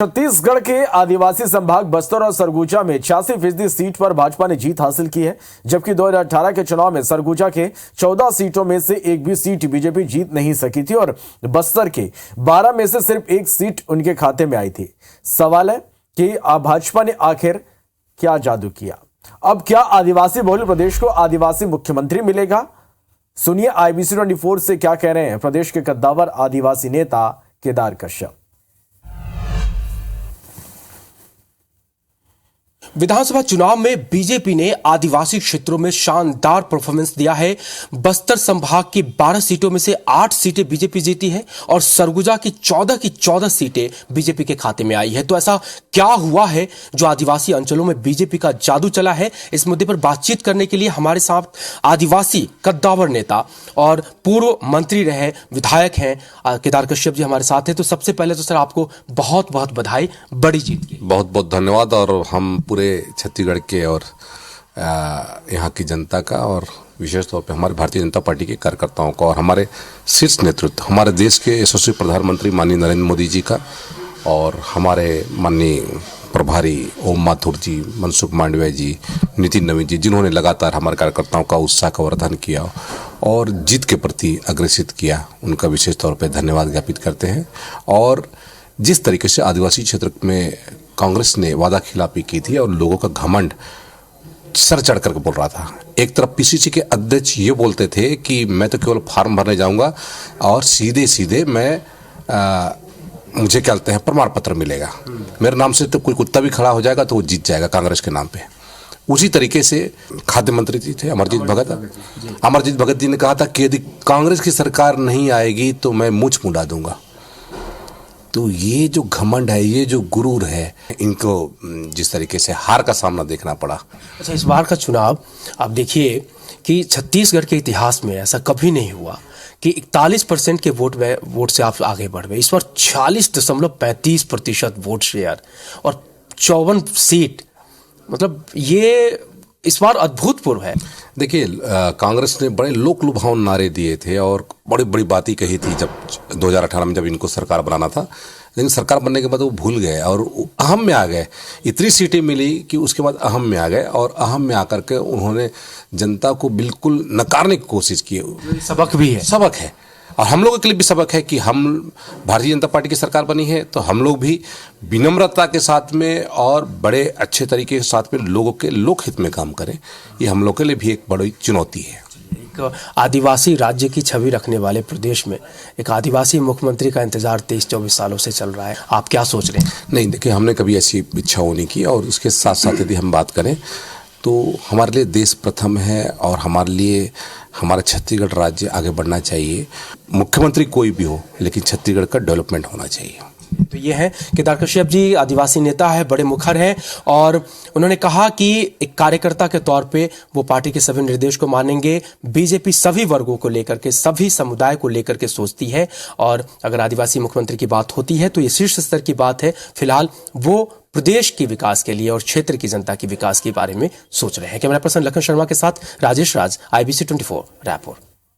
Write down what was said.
छत्तीसगढ़ के आदिवासी संभाग बस्तर और सरगुजा में 86% सीट पर भाजपा ने जीत हासिल की है, जबकि 2018 के चुनाव में सरगुजा के 14 सीटों में से एक भी सीट बीजेपी जीत नहीं सकी थी और बस्तर के 12 में से सिर्फ एक सीट उनके खाते में आई थी। सवाल है कि भाजपा ने आखिर क्या जादू किया? अब क्या आदिवासी बहुल प्रदेश को आदिवासी मुख्यमंत्री मिलेगा? सुनिए IBC 24 से क्या कह रहे हैं प्रदेश के कद्दावर आदिवासी नेता केदार कश्यप। विधानसभा चुनाव में बीजेपी ने आदिवासी क्षेत्रों में शानदार परफॉर्मेंस दिया है। बस्तर संभाग की 12 सीटों में से 8 सीटें बीजेपी जीती है और सरगुजा की 14 सीटें बीजेपी के खाते में आई है। तो ऐसा क्या हुआ है जो आदिवासी अंचलों में बीजेपी का जादू चला है? इस मुद्दे पर बातचीत करने के लिए हमारे साथ आदिवासी कद्दावर नेता और पूर्व मंत्री रहे विधायक हैं केदार कश्यप जी हमारे साथ हैं। तो सबसे पहले तो सर आपको बहुत बहुत बधाई बड़ी जीत की। बहुत बहुत धन्यवाद। और हम पूरे छत्तीसगढ़ के और यहाँ की जनता का और विशेष तौर पे हमारे भारतीय जनता पार्टी के कार्यकर्ताओं का और हमारे शीर्ष नेतृत्व हमारे देश के यशस्वी प्रधानमंत्री माननीय नरेंद्र मोदी जी का और हमारे माननीय प्रभारी ओम माथुर जी, मनसुख मांडविया जी, नितिन नवीन जी, जिन्होंने लगातार हमारे कार्यकर्ताओं का उत्साह का वर्धन किया और जीत के प्रति अग्रसित किया, उनका विशेष तौर पर धन्यवाद ज्ञापित करते हैं। और जिस तरीके से आदिवासी क्षेत्र में कांग्रेस ने वादा खिलाफी की थी और लोगों का घमंड सर चढ़ करके बोल रहा था। एक तरफ PCC के अध्यक्ष ये बोलते थे कि मैं तो केवल फॉर्म भरने जाऊंगा और सीधे सीधे मैं मुझे क्या कहते हैं प्रमाण पत्र मिलेगा, मेरे नाम से तो कोई कुत्ता भी खड़ा हो जाएगा तो वो जीत जाएगा कांग्रेस के नाम पे। उसी तरीके से खाद्य मंत्री जी थे अमरजीत भगत जी ने कहा था कि यदि कांग्रेस की सरकार नहीं आएगी तो मैं मूंछ मुड़ा दूंगा। तो ये जो घमंड है, ये जो गुरूर है, इनको जिस तरीके से हार का सामना देखना पड़ा। अच्छा, इस बार का चुनाव आप देखिए कि छत्तीसगढ़ के इतिहास में ऐसा कभी नहीं हुआ कि 41% के वोट से आप आगे बढ़ गए। इस बार 46.35% वोट शेयर और 54 सीट, मतलब ये इस बार अद्भुतपूर्व है। देखिए, कांग्रेस ने बड़े लोक लुभावन नारे दिए थे और बड़ी बड़ी बातें कही थी जब 2018 में जब इनको सरकार बनाना था, लेकिन सरकार बनने के बाद वो भूल गए और अहम में आ गए। इतनी सीटें मिली कि उसके बाद अहम में आ गए और अहम में आकर के उन्होंने जनता को बिल्कुल नकारने की कोशिश की। सबक भी है, सबक है। और हम लोगों के लिए भी सबक है कि हम भारतीय जनता पार्टी की सरकार बनी है तो हम लोग भी विनम्रता के साथ में और बड़े अच्छे तरीके के साथ में लोगों के लोक हित में काम करें। ये हम लोग के लिए भी एक बड़ी चुनौती है। एक आदिवासी राज्य की छवि रखने वाले प्रदेश में एक आदिवासी मुख्यमंत्री का इंतजार 23-24 सालों से चल रहा है। आप क्या सोच रहे हैं? नहीं, देखिए, हमने कभी ऐसी इच्छा नहीं की और उसके साथ साथ यदि हम बात करें तो हमारे लिए देश प्रथम है और हमारे लिए हमारा छत्तीसगढ़ राज्य आगे बढ़ना चाहिए। मुख्यमंत्री कोई भी हो, लेकिन छत्तीसगढ़ का डेवलपमेंट होना चाहिए। तो ये है केदार कश्यप जी, आदिवासी नेता है, बड़े मुखर हैं और उन्होंने कहा कि एक कार्यकर्ता के तौर पे वो पार्टी के सभी निर्देश को मानेंगे। बीजेपी सभी वर्गों को लेकर के, सभी समुदाय को लेकर के सोचती है और अगर आदिवासी मुख्यमंत्री की बात होती है तो ये शीर्ष स्तर की बात है। फिलहाल वो प्रदेश के विकास के लिए और क्षेत्र की जनता के विकास के बारे में सोच रहे हैं। कैमरा पर्सन लखन शर्मा के साथ राजेश राज, IBC 24 रायपुर।